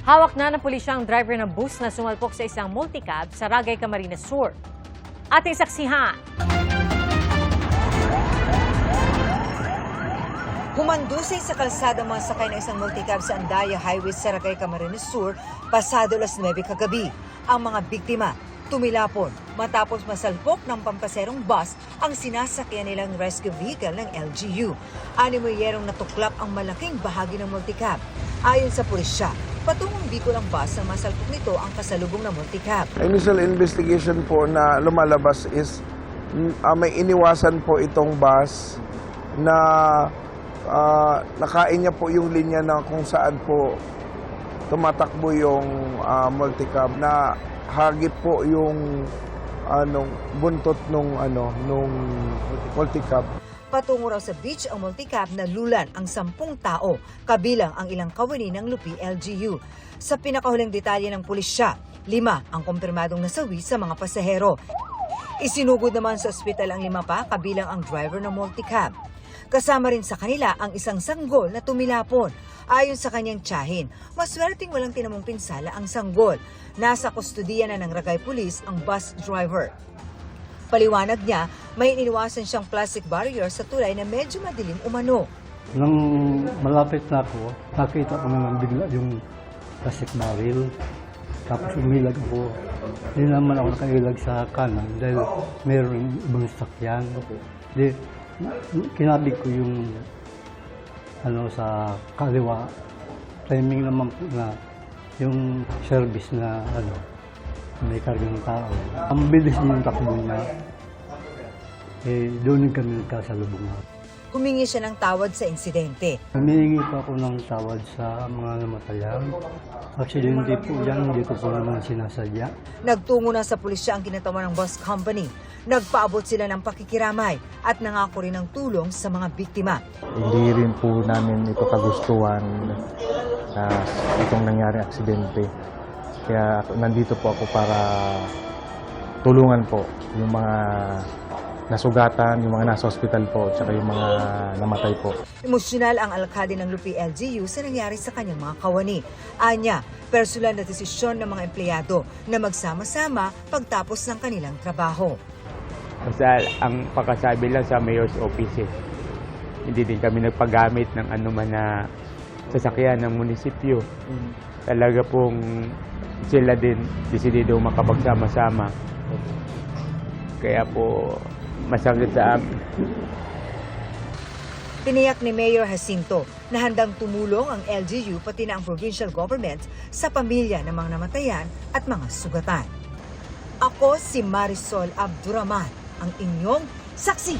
Hawak na ng pulisya ang driver ng bus na sumalpok sa isang multicab sa Ragay, Camarines Sur. Ating saksihan. Humandusay sa kalsada mga sakay ng isang multicab sa Andaya Highway sa Ragay, Camarines Sur, pasado alas 9 kagabi. Ang mga biktima, tumilapon matapos masalpok ng pampaserong bus ang sinasakyan nilang rescue vehicle ng LGU. Animoyerong natuklap ang malaking bahagi ng multicab. Ayon sa pulisya, patungong Bicol ang bus na masalpok nito ang kasalubong ng multicab. Initial investigation po na lumalabas is may iniwasan po itong bus na nakain niya po yung linya na kung saan po tumatakbo yung multicab na hagip po yung buntot nung multicab. Patungo raw sa beach ang multicab na lulan ang 10 tao, kabilang ang ilang kawani ng Lupi LGU. Sa pinakahuling detalye ng pulisya, 5 ang kumpirmadong nasawi sa mga pasahero. Isinugod naman sa ospital ang 5 pa, kabilang ang driver ng multicab. Kasama rin sa kanila ang isang sanggol na tumilapon. Ayon sa kanyang tiyahin, maswerteng walang tinamong pinsala ang sanggol. Nasa kustudiya na ng Ragay Police ang bus driver. Paliwanag niya, may iniwasan siyang plastic barrier sa tulay na medyo madilim umano. Nang malapit na ako, nakita ko naman bigla yung plastic barrel. Tapos umilag ako. Hindi naman ako nakailag sa kanan dahil mayroong ibang sakyan. Di, kinabig ko yung sa kaliwa. Timing naman po na yung service na may kargang tao. Ang bilis ng takbo niya, doon kami nagkasalubungan. Humingi siya ng tawad sa insidente. Humingi pa ako ng tawad sa mga namatayan. Aksidente po yan, hindi ko po naman sinasadya. Nagtungo na sa pulisya ang kinatawan ng bus company. Nagpaabot sila ng pakikiramay at nangako rin ng tulong sa mga biktima. Hindi rin po namin ito kagustuhan na itong nangyari aksidente. Kaya nandito po ako para tulungan po yung mga nasugatan, yung mga nasa hospital po, at yung mga namatay po. Emosyonal ang alkalde ng Lupi LGU sa nangyari sa kanyang mga kawani. Anya, personal na desisyon ng mga empleyado na magsama-sama pagtapos ng kanilang trabaho. Basta ang pagkasabi lang sa mayor's office, hindi din kami nagpagamit ng anuman na sasakyan ng munisipyo. Talaga pong sila din desidido makapagsama-sama. Kaya po masakit sa amin. Tiniyak ni Mayor Jacinto na handang tumulong ang LGU pati na ang provincial government sa pamilya ng mga namatayan at mga sugatan. Ako si Marisol Abduraman, ang inyong saksi.